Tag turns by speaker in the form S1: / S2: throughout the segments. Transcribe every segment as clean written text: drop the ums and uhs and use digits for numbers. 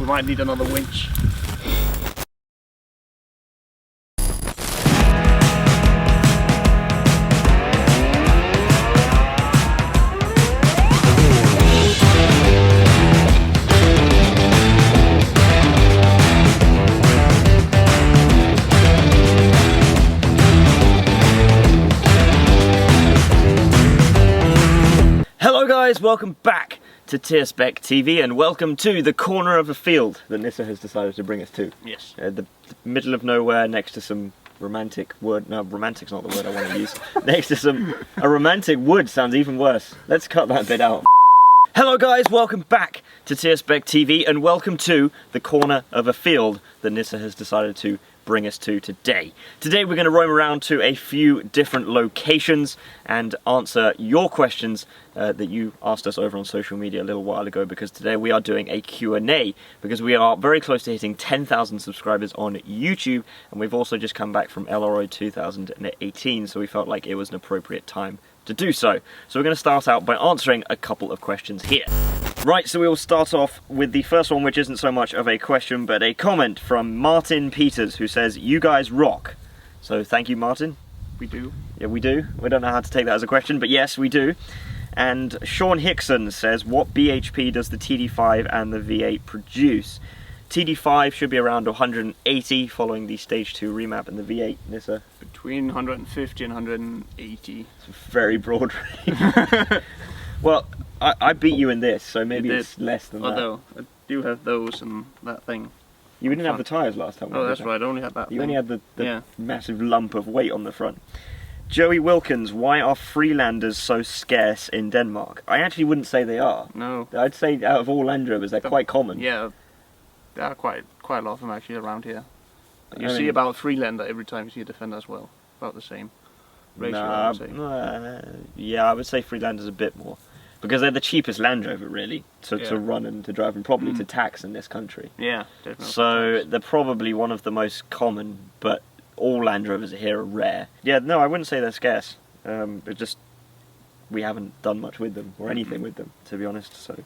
S1: might need another winch.
S2: Hello guys, welcome back to Spec TV and welcome to the corner of a field that Nissa has decided to bring us to.
S1: Yes.
S2: The middle of nowhere next to some romantic wood. No, romantic's not the word I want to use. Next to a romantic wood sounds even worse. Let's cut that bit out. Hello guys, welcome back to Spec TV and welcome to the corner of a field that Nissa has decided to bring us to today. Today we're going to roam around to a few different locations and answer your questions that you asked us over on social media a little while ago, because today we are doing a Q&A because we are very close to hitting 10,000 subscribers on YouTube, and we've also just come back from LRO 2018, so we felt like it was an appropriate time to do so. So we're going to start out by answering a couple of questions here. Right, so we will start off with the first one, which isn't so much of a question, but a comment from Martin Peters, who says, "You guys rock." So thank you, Martin.
S1: We do.
S2: Yeah, we do. We don't know how to take that as a question, but yes, we do. And Sean Hickson says, "What BHP does the TD5 and the V8 produce?" TD5 should be around 180 following the Stage 2 remap, and the V8, Nissa?
S1: Between 150 and 180.
S2: It's a very broad range. Well, I beat you in this, so maybe it's less than that.
S1: Although, I do have those and that thing.
S2: You didn't have the tyres last time.
S1: Oh, that's right, I only had that
S2: You
S1: thing.
S2: only had the massive lump of weight on the front. Joey Wilkins, why are Freelanders so scarce in Denmark? I actually wouldn't say they are.
S1: No.
S2: I'd say out of all Land Rovers, they're quite common.
S1: Yeah, there are quite a lot of them actually around here. You
S2: I
S1: see
S2: mean,
S1: about Freelander every time you see a Defender as well. About the same ratio, I would say.
S2: Yeah, I would say Freelander's a bit more. Because they're the cheapest Land Rover, really, to run and to drive, and probably to tax in this country.
S1: Yeah, definitely.
S2: So they're probably one of the most common, but all Land Rovers here are rare. Yeah, no, I wouldn't say they're scarce. We haven't done much with them, or anything with them, to be honest. So,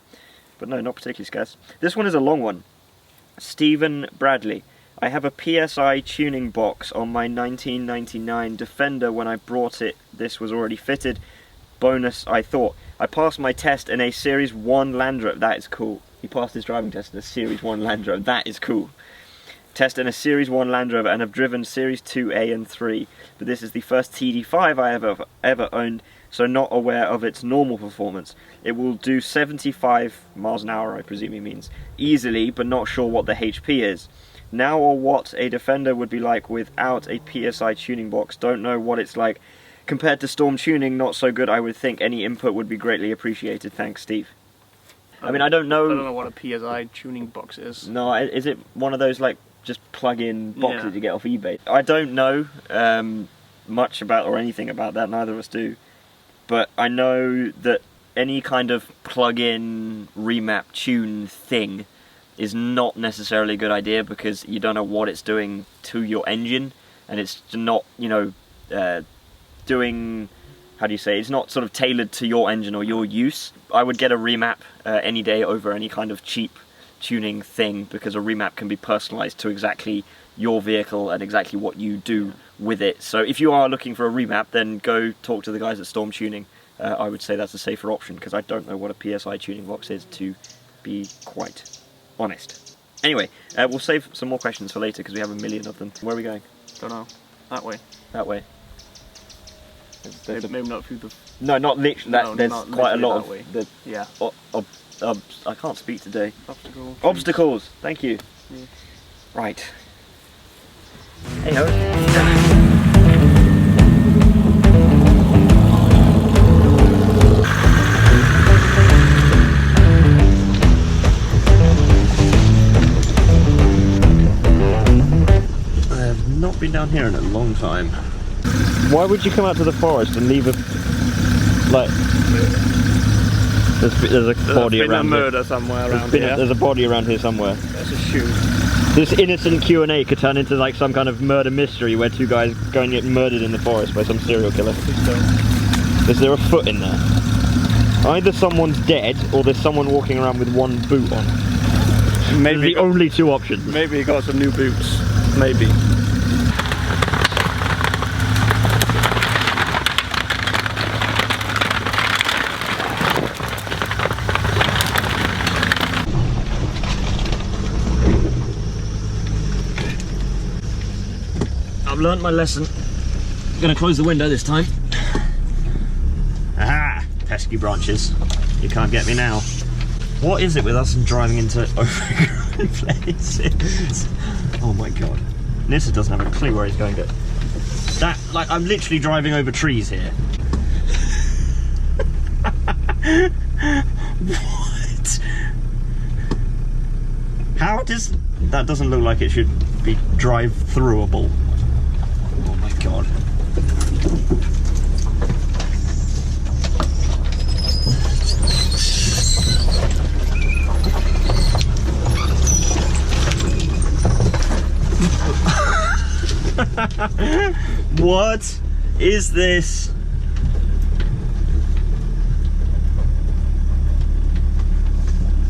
S2: but no, not particularly scarce. This one is a long one. Stephen Bradley. I have a PSI tuning box on my 1999 Defender. When I brought it, this was already fitted. Bonus, I thought. I passed my test in a Series 1 Land Rover. That is cool. He passed his driving test in a Series 1 Land Rover. That is cool. Test in a Series 1 Land Rover and have driven Series 2A and 3. But this is the first TD5 I ever owned, so not aware of its normal performance. It will do 75 miles an hour, I presume he means, easily, but not sure what the HP is. Now, or what a Defender would be like without a PSI tuning box. Don't know what it's like. Compared to Storm tuning, not so good. I would think any input would be greatly appreciated. Thanks, Steve. I mean, I don't know...
S1: I don't know what a PSI tuning box is.
S2: No, is it one of those, like, just plug-in boxes you get off eBay? I don't know much about or anything about that. Neither of us do. But I know that any kind of plug-in remap tune thing is not necessarily a good idea, because you don't know what it's doing to your engine, and it's not, you know... doing, how do you say, it's not sort of tailored to your engine or your use. I would get a remap any day over any kind of cheap tuning thing, because a remap can be personalized to exactly your vehicle and exactly what you do with it. So if you are looking for a remap, then go talk to the guys at Storm Tuning. I would say that's a safer option, because I don't know what a PSI tuning box is, to be quite honest. Anyway, we'll save some more questions for later, because we have a million of them. Where are we going?
S1: Don't know. That way.
S2: That way.
S1: Maybe not through the...
S2: No, not literally. There's
S1: not
S2: quite a lot
S1: way.
S2: of...
S1: Yeah.
S2: I can't speak today.
S1: Obstacles.
S2: Obstacles, thank you.
S1: Yeah.
S2: Right. Hey ho. I have not been down here in a long time. Why would you come out to the forest and leave a... like... There's a body around here.
S1: Murder somewhere around here.
S2: There's a body around here somewhere.
S1: There's a shoe.
S2: This innocent Q&A could turn into like some kind of murder mystery where two guys go and get murdered in the forest by some serial killer. Is there a foot in there? Either someone's dead or there's someone walking around with one boot on. Maybe the only two options.
S1: Maybe he got some new boots. Maybe.
S2: I've learnt my lesson. I'm gonna close the window this time. Aha! Pesky branches. You can't get me now. What is it with us and driving into overgrown places? Oh my god. Nils doesn't have a clue where he's going to. That, like, I'm literally driving over trees here. What? How does... That doesn't look like it should be drive-throughable. Oh my god. What is this?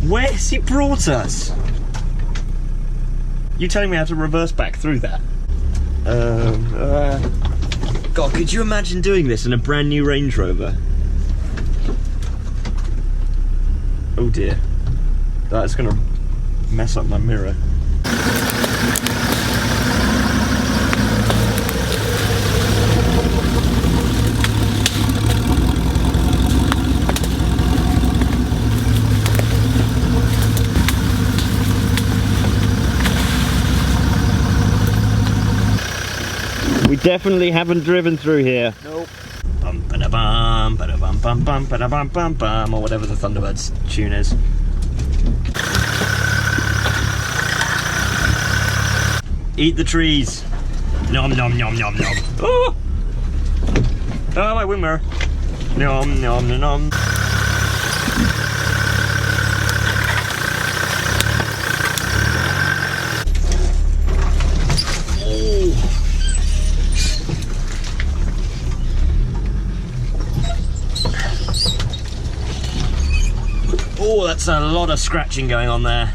S2: Where's he brought us? You telling me how to reverse back through that? God, could you imagine doing this in a brand new Range Rover? Oh dear. That's gonna mess up my mirror. We definitely haven't driven through here.
S1: Nope.
S2: Bum ba bum ba bum bum bum ba bum bum bum, or whatever the Thunderbird's tune is. Eat the trees. Nom nom nom nom nom. Oh! Oh, my wing mirror. Nom nom nom nom. Oh, that's a lot of scratching going on there.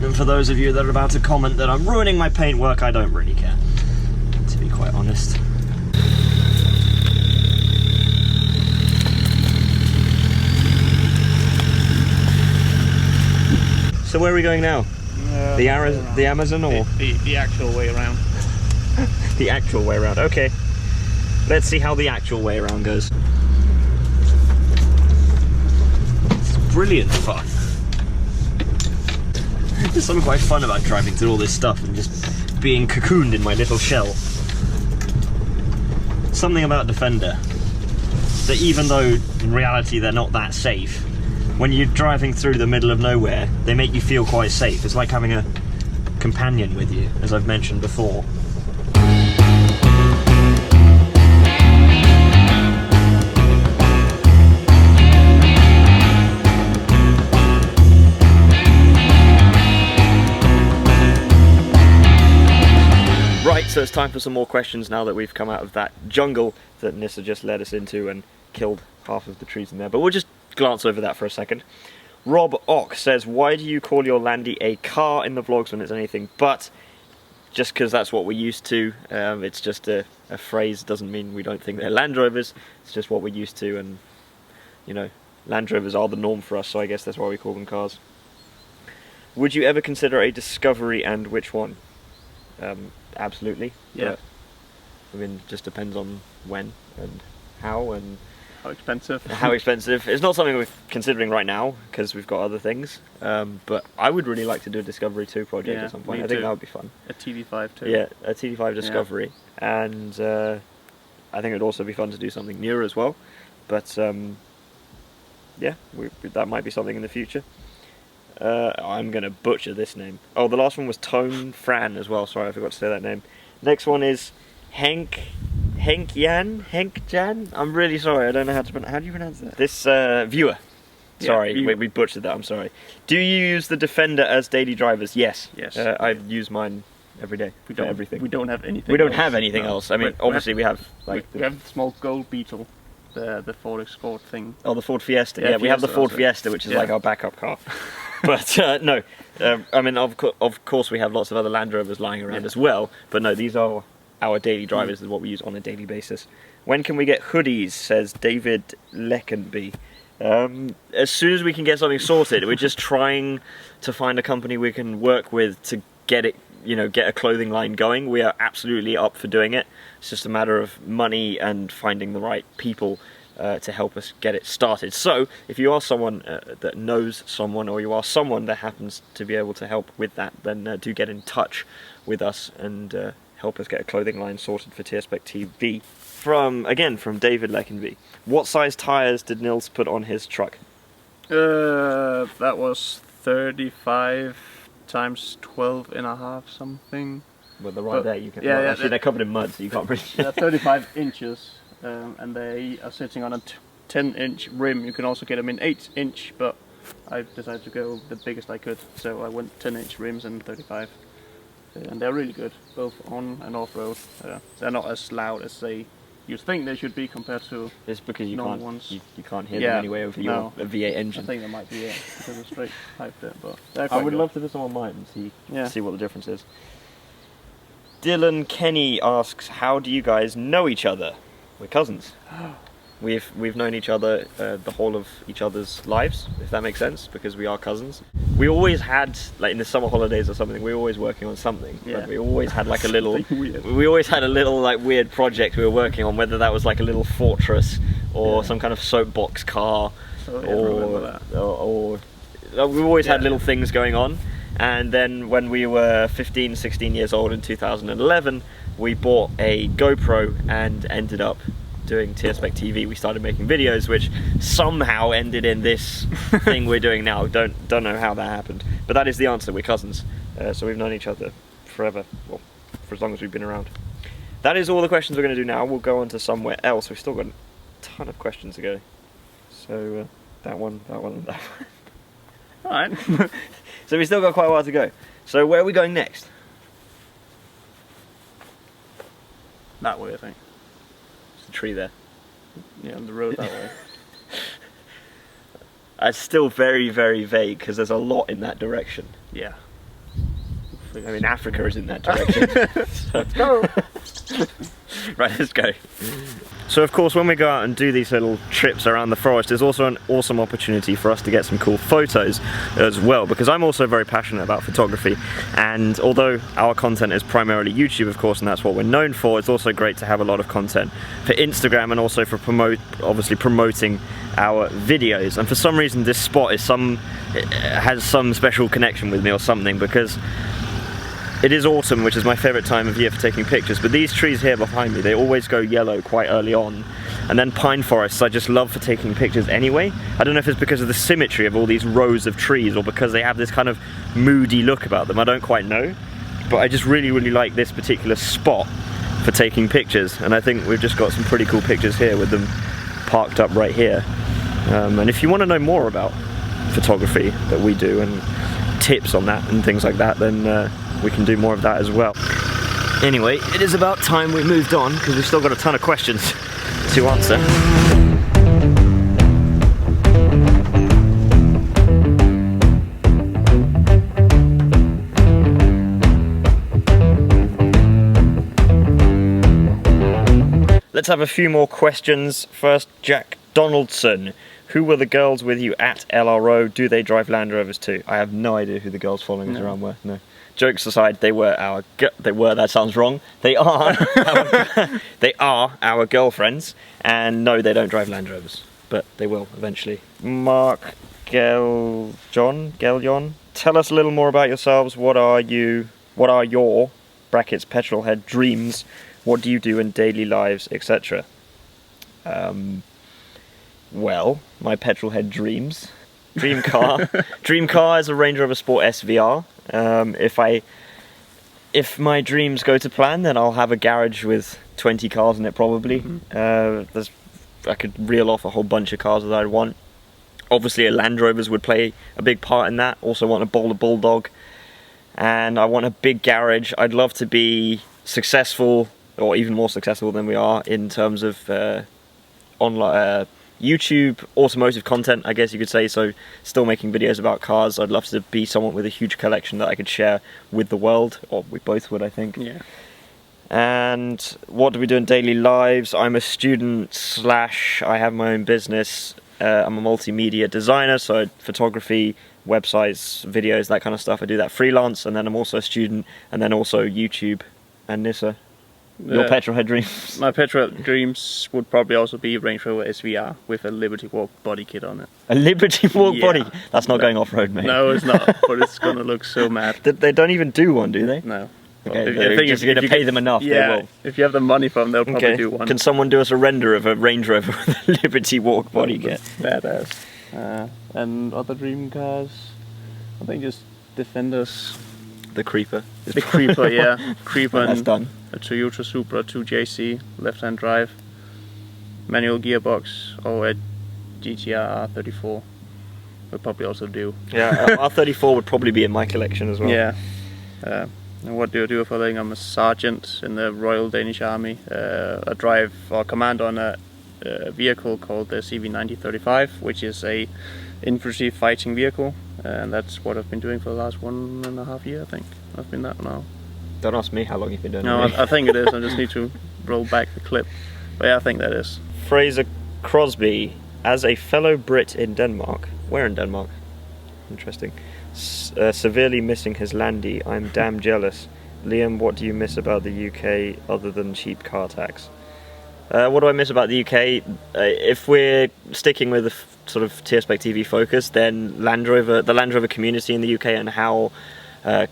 S2: And for those of you that are about to comment that I'm ruining my paintwork, I don't really care, to be quite honest. So where are we going now? The Amazon, or?
S1: The actual way around.
S2: The actual way around, okay. Let's see how the actual way around goes. Brilliant fun. There's something quite fun about driving through all this stuff and just being cocooned in my little shell. Something about Defender, that even though in reality they're not that safe, when you're driving through the middle of nowhere, they make you feel quite safe. It's like having a companion with you, as I've mentioned before. Right, so it's time for some more questions now that we've come out of that jungle that Nils just led us into and killed half of the trees in there. But we'll just glance over that for a second. Rob Ock says, why do you call your Landy a car in the vlogs when it's anything but? Just because that's what we're used to. It's just a phrase, doesn't mean we don't think they're Land Rovers. It's just what we're used to, and you know, Land Rovers are the norm for us, so I guess that's why we call them cars. Would you ever consider a Discovery, and which one? Absolutely.
S1: Yeah.
S2: But, I mean, it just depends on when and how and
S1: how expensive.
S2: How expensive. It's not something we're considering right now because we've got other things. But I would really like to do a Discovery 2 project at some point. I think that would be fun.
S1: A TD5 too.
S2: Yeah, a TD5 Discovery, and I think it'd also be fun to do something newer as well. But yeah, that might be something in the future. I'm going to butcher this name. Oh, the last one was Tone Fran as well. Sorry, I forgot to say that name. Next one is Henk Jan? I'm really sorry, I don't know how to pronounce. How do you pronounce that? This viewer. Sorry,
S1: yeah,
S2: we butchered that, I'm sorry. Do you use the Defender as daily drivers? Yes.
S1: Yes.
S2: I use mine every day for everything.
S1: We don't have anything
S2: We don't
S1: else.
S2: have anything else. I mean, obviously we have like...
S1: We have the small gold beetle. the Ford Escort thing.
S2: Oh, the Ford Fiesta.
S1: Yeah,
S2: Yeah, we have the
S1: Fiesta,
S2: Ford
S1: that's it.
S2: Fiesta, which is
S1: Yeah.
S2: like our backup car. But no, I mean, of course we have lots of other Land Rovers lying around as well. But no, these are our daily drivers. Is what we use on a daily basis. When can we get hoodies? Says David Leckenby. As soon as we can get something sorted. We're just trying to find a company we can work with to get it, get a clothing line going. We are absolutely up for doing it. It's just a matter of money and finding the right people to help us get it started. So if you are someone that knows someone, or you are someone that happens to be able to help with that, then do get in touch with us and help us get a clothing line sorted for TSPEC TV. From David Leckenby. What size tyres did Nils put on his truck?
S1: That was 35 times 12.5 something.
S2: Well, they're right there. You can.
S1: Yeah,
S2: Well,
S1: yeah,
S2: actually, they're covered in mud, so you can't really.
S1: They're 35 inches, and they are sitting on a 10-inch rim. You can also get them in 8-inch, but I decided to go the biggest I could, so I went 10-inch rims and 35. And they're really good, both on and off-road. They're not as loud as you'd think they should be compared to
S2: It's because you
S1: normal
S2: can't.
S1: ones.
S2: You can't hear them anyway over your V8
S1: I
S2: engine.
S1: think that might be it, because of straight pipe there, but they're
S2: I
S1: quite
S2: would
S1: good.
S2: love to visit on mine and see what the difference is. Dylan Kenny asks, how do you guys know each other? We're cousins. We've known each other the whole of each other's lives, if that makes sense, because we are cousins. We always had, like in the summer holidays or something, we were always working on something.
S1: Yeah.
S2: Like, we always had like a little,
S1: Weird.
S2: we always had a little like weird project we were working on, whether that was like a little fortress or some kind of soapbox car,
S1: So, yeah, I remember that.
S2: or we've always had little things going on. And then when we were 15, 16 years old in 2011, we bought a GoPro and ended up doing TSPEC TV. We started making videos, which somehow ended in this thing we're doing now. Don't know how that happened, but that is the answer. We're cousins, so we've known each other forever, well, for as long as we've been around. That is all the questions we're going to do now. We'll go on to somewhere else. We've still got a ton of questions to go. So that one, that one, that one.
S1: All right.
S2: So we've still got quite a while to go. So where are we going next?
S1: That way, I think.
S2: There's a tree there.
S1: Yeah, on the road that way.
S2: It's still very, very vague because there's a lot in that direction.
S1: Yeah.
S2: I mean, Africa is in that direction.
S1: Let's go.
S2: Right, let's go. So of course when we go out and do these little trips around the forest, there's also an awesome opportunity for us to get some cool photos as well, because I'm also very passionate about photography, and although our content is primarily YouTube of course, and that's what we're known for, it's also great to have a lot of content for Instagram and also for promoting our videos. And for some reason this spot has some special connection with me or something, because it is autumn, which is my favourite time of year for taking pictures, but these trees here behind me, they always go yellow quite early on. And then pine forests I just love for taking pictures anyway. I don't know if it's because of the symmetry of all these rows of trees or because they have this kind of moody look about them, I don't quite know. But I just really, really like this particular spot for taking pictures, and I think we've just got some pretty cool pictures here with them parked up right here. And if you want to know more about photography that we do and tips on that and things like that, then we can do more of that as well. Anyway, it is about time we moved on because we've still got a ton of questions to answer. Let's have a few more questions. First, Jack Donaldson. Who were the girls with you at LRO? Do they drive Land Rovers too? I have no idea who the girls following us around were. No. Jokes aside, that sounds wrong. They are they are our girlfriends, and no, they don't drive Land Rovers, but they will eventually. Mark Geljon, tell us a little more about yourselves. What are your brackets petrolhead dreams? What do you do in daily lives, etc.? Well, my petrolhead dreams. Dream car is a Range Rover Sport SVR. If my dreams go to plan, then I'll have a garage with 20 cars in it probably. I could reel off a whole bunch of cars that I'd want. Obviously a Land Rovers would play a big part in that. Also want a Boulder Bulldog, and I want a big garage. I'd love to be successful, or even more successful than we are, in terms of online YouTube automotive content, I guess you could say. So still making videos about cars. I'd love to be someone with a huge collection that I could share with the world, or we both would, I think.
S1: Yeah.
S2: And what do we do in daily lives? I'm a student / I have my own business. I'm a multimedia designer, so photography, websites, videos, that kind of stuff. I do that freelance, and then I'm also a student, and then also YouTube. And Nissa, your petrolhead dreams?
S1: My petrolhead dreams would probably also be Range Rover SVR with a Liberty Walk body kit on it.
S2: A Liberty Walk body? That's not going off-road, mate.
S1: No, it's not, but it's going to look so mad.
S2: They don't even do one, do they?
S1: No.
S2: Okay, they're just going to pay them enough,
S1: yeah,
S2: they will.
S1: If you have the money for them, they'll probably do one.
S2: Can someone do us a render of a Range Rover with a Liberty Walk body kit?
S1: Badass. And other dream cars, I think just Defenders.
S2: The Creeper.
S1: The Creeper, yeah. Creeper and
S2: that's done.
S1: A Toyota Supra 2JC, left-hand drive, manual gearbox, or a GTR R34 would probably also do.
S2: Yeah, R34 would probably be in my collection as well.
S1: Yeah. And what do I do for a living? I'm a sergeant in the Royal Danish Army. I drive or command on a vehicle called the CV9035, which is a infantry fighting vehicle, and that's what I've been doing for the last 1.5 years, I think. I've been that now.
S2: Don't ask me how long you've been doing it.
S1: No, I think it is. I just need to roll back the clip. But yeah, I think that is.
S2: Fraser Crosby, as a fellow Brit in Denmark. Where in Denmark? Interesting. Severely missing his Landy. I'm damn jealous. Liam, what do you miss about the UK other than cheap car tax? What do I miss about the UK? If we're sticking with the sort of TSPEC TV focus, then the Land Rover community in the UK, and how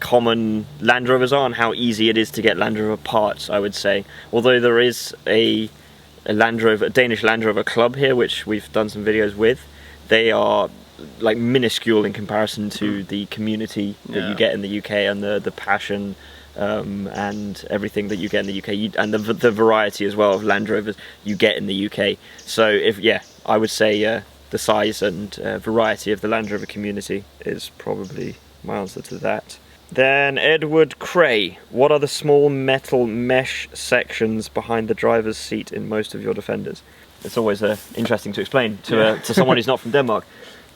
S2: common Land Rovers are and how easy it is to get Land Rover parts, I would say. Although there is a Danish Land Rover club here, which we've done some videos with, they are like minuscule in comparison to the community that you get in the UK, and the passion and everything that you get in the UK, and the variety as well of Land Rovers you get in the UK. So I would say the size and variety of the Land Rover community is probably my answer to that. Then Edward Cray, what are the small metal mesh sections behind the driver's seat in most of your Defenders? It's always interesting to explain to someone who's not from Denmark.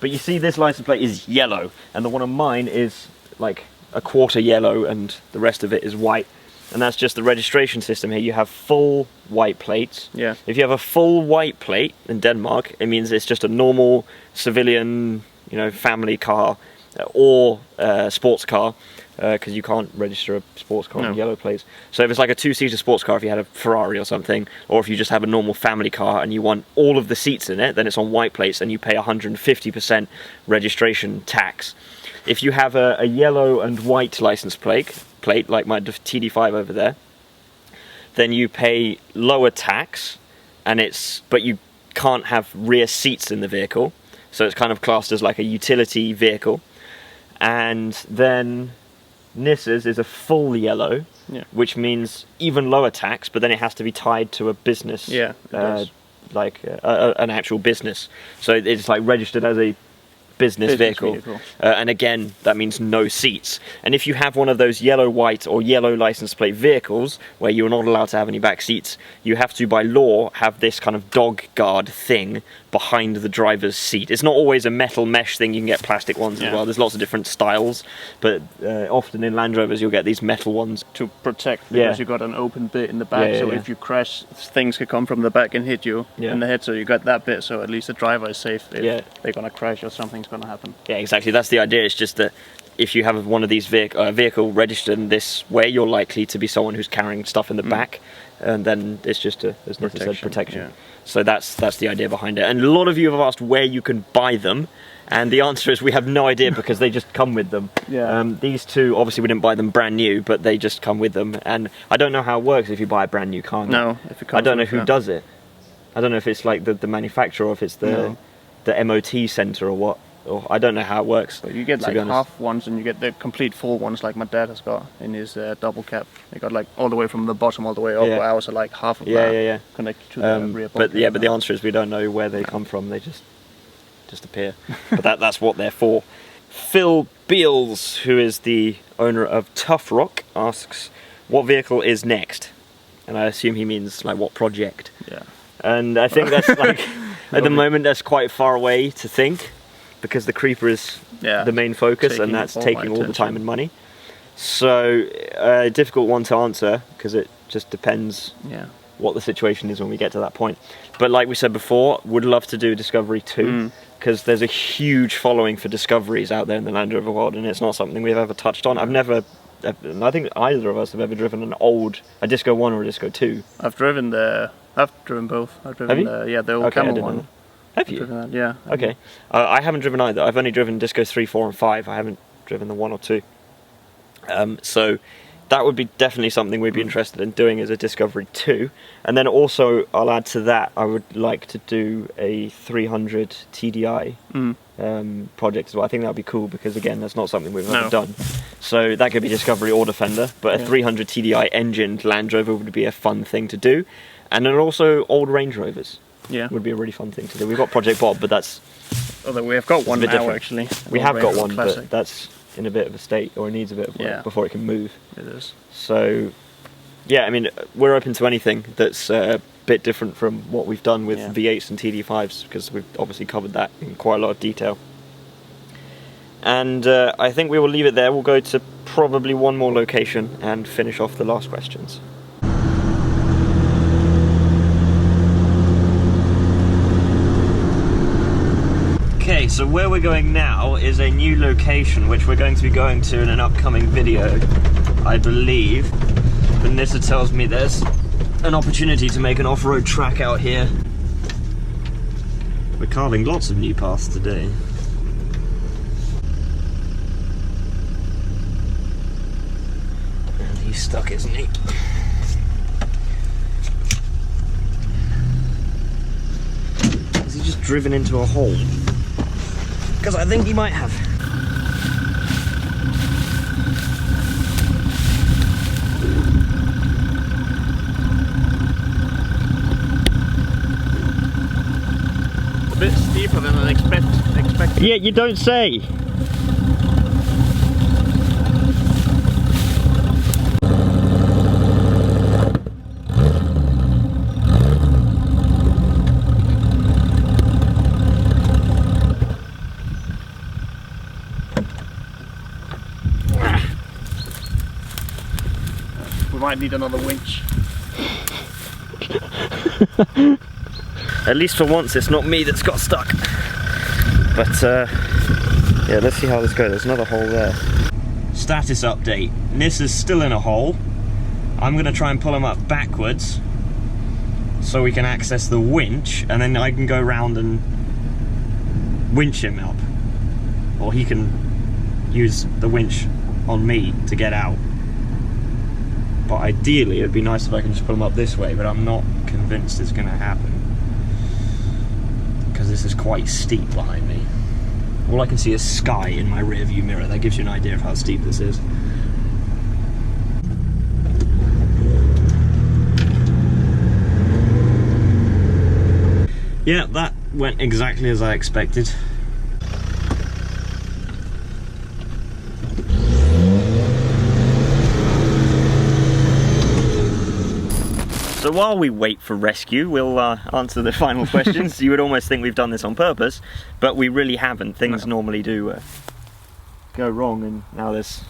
S2: But you see, this license plate is yellow, and the one on mine is like a quarter yellow, and the rest of it is white. And that's just the registration system here. You have full white plates. Yeah. If you have a full white plate in Denmark, it means it's just a normal civilian, family car or sports car, because you can't register a sports car on yellow plates. So if it's like a two-seater sports car, if you had a Ferrari or something, or if you just have a normal family car and you want all of the seats in it, then it's on white plates, and you pay 150% registration tax. If you have a yellow and white license plate like my TD5 over there, then you pay lower tax, but you can't have rear seats in the vehicle, so it's kind of classed as like a utility vehicle. And then Nissa's is a full yellow, which means even lower tax, but then it has to be tied to a business, like an actual business. So it's like registered as a business vehicle. And again, that means no seats. And if you have one of those yellow, white or yellow license plate vehicles where you're not allowed to have any back seats, you have to, by law, have this kind of dog guard thing behind the driver's seat. It's not always a metal mesh thing. You can get plastic ones as well. There's lots of different styles, but often in Land Rovers you'll get these metal ones to protect, because you've got an open bit in the back, if you crash, things could come from the back and hit you in the head, so you got that bit, so at least the driver is safe if they're gonna crash or something's gonna happen. Yeah, exactly. That's the idea. It's just that if you have one of these vehicle registered in this way, you're likely to be someone who's carrying stuff in the back, and then it's just as Nissa said, protection. So that's the idea behind it. And a lot of you have asked where you can buy them, and the answer is we have no idea, because they just come with them. These two, obviously we didn't buy them brand new, but they just come with them. And I don't know how it works if you buy a brand new car.
S1: No, if it comes
S2: I don't know who does it. I don't know if it's like the manufacturer, or if it's the MOT centre, or what. Or I don't know how it works.
S1: So you get like half ones, and you get the complete full ones, like my dad has got in his double cab. They got like all the way from the bottom all the way up. I also like half of that connected to the rear bumper. But the answer is we don't know where they come from. They just appear. But that's what they're for. Phil Beals, who is the owner of Tough Rock, asks, what vehicle is next? And I assume he means like what project.
S2: And I think that's like, at the moment, that's quite far away to think, because the creeper is the main focus, and that's taking all the time and money. So, a difficult one to answer, because it just depends what the situation is when we get to that point. But like we said before, would love to do Discovery 2, because there's a huge following for Discoveries out there in the Land Rover world, and it's not something we've ever touched on. I think either of us have ever driven a Disco 1 or a Disco 2.
S1: I've driven both. I've driven the old Camel one.
S2: Have you?
S1: Driven that, yeah.
S2: Okay. I haven't driven either. I've only driven Disco 3, 4 and 5. I haven't driven the 1 or 2. So that would be definitely something we'd be interested in doing as a Discovery 2. And then also, I'll add to that, I would like to do a 300 TDI project as well. I think that would be cool, because again, that's not something we've ever done. So that could be Discovery or Defender, but a 300 TDI engined Land Rover would be a fun thing to do. And then also old Range Rovers would be a really fun thing to do. We've got Project Bob, but that's...
S1: Although we have got one now, actually.
S2: We have got one, but that's in a bit of a state, or it needs a bit of work before it can move.
S1: It is.
S2: So, yeah, I mean, we're open to anything that's a bit different from what we've done with V8s and TD5s, because we've obviously covered that in quite a lot of detail. And I think we will leave it there. We'll go to probably one more location and finish off the last questions. Okay, so where we're going now is a new location which we're going to be going to in an upcoming video, I believe. Vanessa tells me there's an opportunity to make an off-road track out here. We're carving lots of new paths today. And he's stuck, isn't he? Has he just driven into a hole? Because I think he might have.
S1: A bit steeper than I expected.
S2: Yeah, you don't say.
S1: Might need another winch.
S2: At least for once it's not me that's got stuck. But yeah, let's see how this goes. There's another hole there. Status update. Nis is still in a hole. I'm going to try and pull him up backwards so we can access the winch, and then I can go round and winch him up. Or he can use the winch on me to get out. But ideally, it'd be nice if I can just pull them up this way, but I'm not convinced it's going to happen. Because this is quite steep behind me. All I can see is sky in my rear view mirror. That gives you an idea of how steep this is. Yeah, that went exactly as I expected. So while we wait for rescue, we'll answer the final questions. You would almost think we've done this on purpose, but we really haven't. Things normally do go wrong, and now there's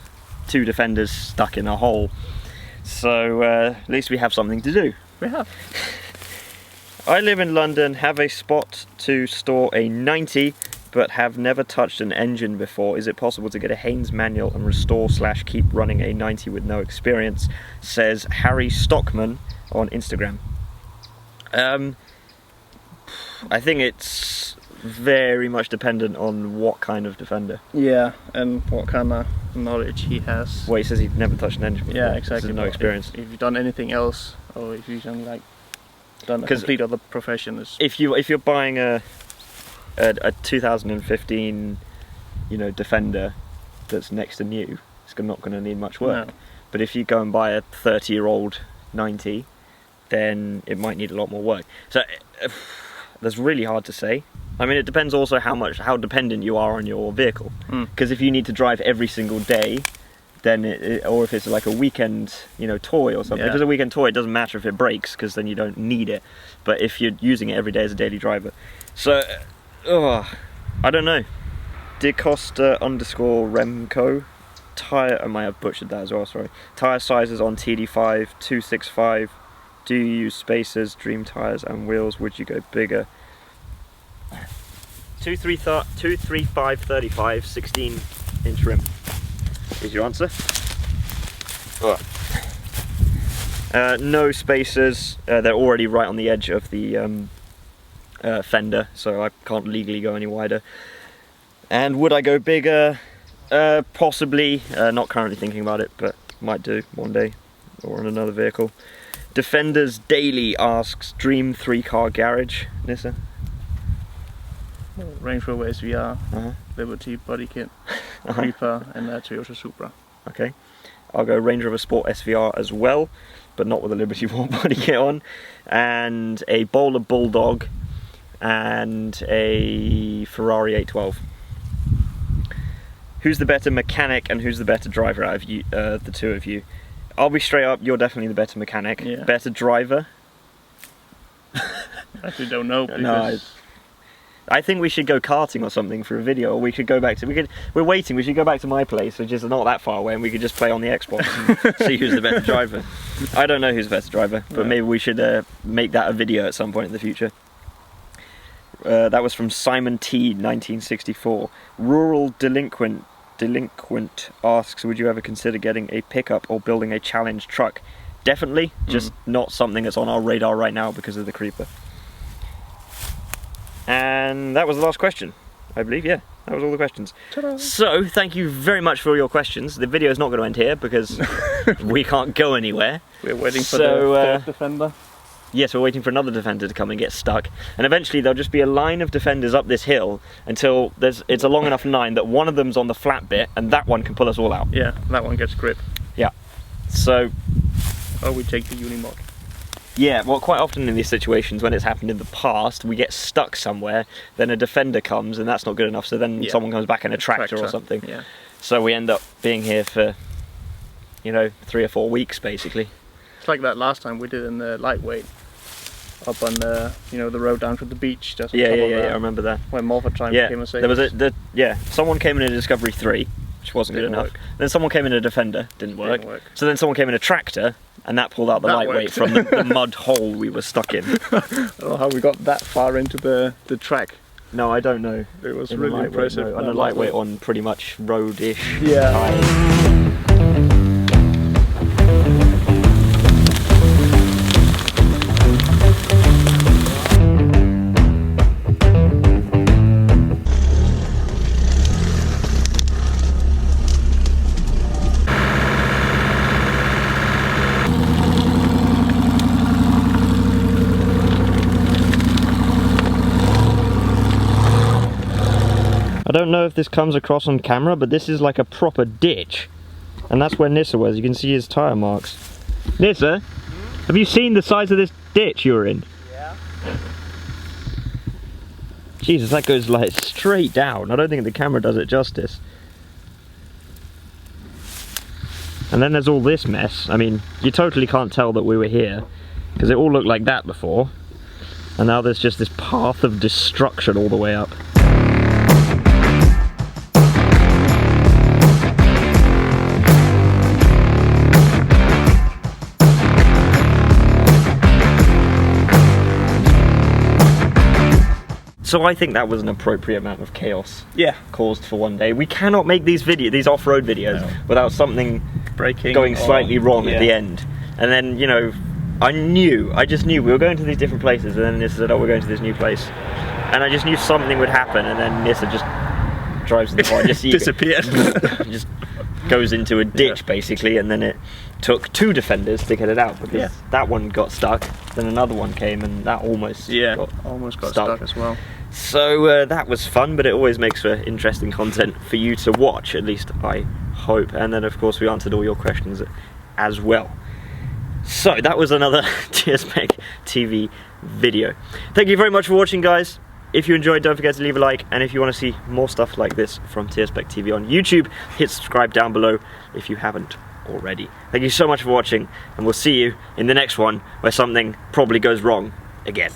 S2: two defenders stuck in a hole. So at least we have something to do.
S1: We have.
S2: I live in London, have a spot to store a 90, but have never touched an engine before. Is it possible to get a Haynes manual and restore/keep running a 90 with no experience? Says Harry Stockman on Instagram. I think it's very much dependent on what kind of defender.
S1: Yeah, and what kind of knowledge he has.
S2: Well, he says he's never touched an engine before.
S1: Yeah, exactly.
S2: So no experience.
S1: If you've done anything else, or if you've done a complete other profession.
S2: If you're buying a 2015, Defender that's next to new, it's not going to need much work. No. But if you go and buy a 30-year-old 90, then it might need a lot more work. So that's really hard to say. I mean, it depends also how dependent you are on your vehicle. Because if you need to drive every single day, then or if it's like a weekend, you know, toy or something.
S1: Yeah.
S2: If it's a weekend toy, it doesn't matter if it breaks, because then you don't need it. But if you're using it every day as a daily driver, so I don't know. DeCosta _ Remco tire. I might have butchered that as well. Sorry. Tire sizes on TD5 265. Do you use spacers, dream tires, and wheels? Would you go bigger? 235 35 16-inch rim is your answer. No spacers. They're already right on the edge of the fender, so I can't legally go any wider. And would I go bigger? Possibly. Not currently thinking about it, but might do one day, or in another vehicle. Defenders Daily asks, dream 3-car garage, Nissa?
S1: Range Rover SVR, Liberty body kit, Reaper, and Toyota Supra.
S2: Okay, I'll go Range Rover Sport SVR as well, but not with a Liberty body kit on, and a Bowler Bulldog, and a Ferrari 812. Who's the better mechanic and who's the better driver out of you, the two of you? I'll be straight up, you're definitely the better mechanic.
S1: Yeah.
S2: Better driver?
S1: I actually don't know, because...
S2: No, I think we should go karting or something for a video, or we could go back to... We're waiting, we should go back to my place, which is not that far away, and we could just play on the Xbox and see who's the better driver. I don't know who's the better driver, but maybe we should make that a video at some point in the future. That was from Simon T, 1964. Rural Delinquent asks, would you ever consider getting a pickup or building a challenge truck? Definitely, just not something that's on our radar right now because of the creeper. And that was the last question, I believe. Yeah, that was all the questions.
S1: Ta-da.
S2: So thank you very much for all your questions. The video is not going to end here because we can't go anywhere.
S1: We're waiting for the fourth defender.
S2: Yes, we're waiting for another defender to come and get stuck, and eventually there'll just be a line of defenders up this hill until it's a long enough line that one of them's on the flat bit and that one can pull us all out.
S1: Yeah, that one gets grip.
S2: Yeah. So...
S1: Or we take the Unimog.
S2: Yeah, well, quite often in these situations, when it's happened in the past, we get stuck somewhere, then a defender comes and that's not good enough, so then someone comes back in a tractor or something.
S1: Yeah.
S2: So we end up being here for, you know, 3 or 4 weeks, basically.
S1: It's like that last time we did in the lightweight. Up on the, you know, the road down to the beach. Just
S2: Yeah, I remember that.
S1: When Morpher Time came and saved
S2: there was
S1: us.
S2: someone came in a Discovery 3, which wasn't good enough.
S1: Work.
S2: Then someone came in a Defender, didn't work. So then someone came in a tractor, and that pulled out the lightweight from the mud hole we were stuck in.
S1: I don't know how we got that far into the track.
S2: No, I don't know.
S1: It was really impressive.
S2: No, and a lightweight on pretty much road-ish.
S1: Yeah.
S2: Tires. I don't know if this comes across on camera, but this is like a proper ditch. And that's where Nissa was. You can see his tyre marks. Nissa, have you seen the size of this ditch you were in?
S1: Yeah.
S2: Jesus, that goes like straight down. I don't think the camera does it justice. And then there's all this mess. I mean, you totally can't tell that we were here, because it all looked like that before. And now there's just this path of destruction all the way up. So I think that was an appropriate amount of chaos caused for one day. We cannot make these off-road videos without something going slightly wrong at the end. And then, you know, I just knew we were going to these different places, and then Nissa said, oh, we're going to this new place. And I just knew something would happen, and then Nissa just drives in the car, just
S1: disappeared.
S2: Just goes into a ditch, basically, and then it took 2 defenders to get it out, because that one got stuck, then another one came, and that almost got stuck
S1: as well.
S2: So that was fun, but it always makes for interesting content for you to watch, at least I hope. And then of course we answered all your questions as well. So that was another TSMEC TV video. Thank you very much for watching, guys. if you enjoyed, don't forget to leave a like, and if you want to see more stuff like this from TSpec TV on YouTube, hit subscribe down below if you haven't already. Thank you so much for watching, and we'll see you in the next one where something probably goes wrong again.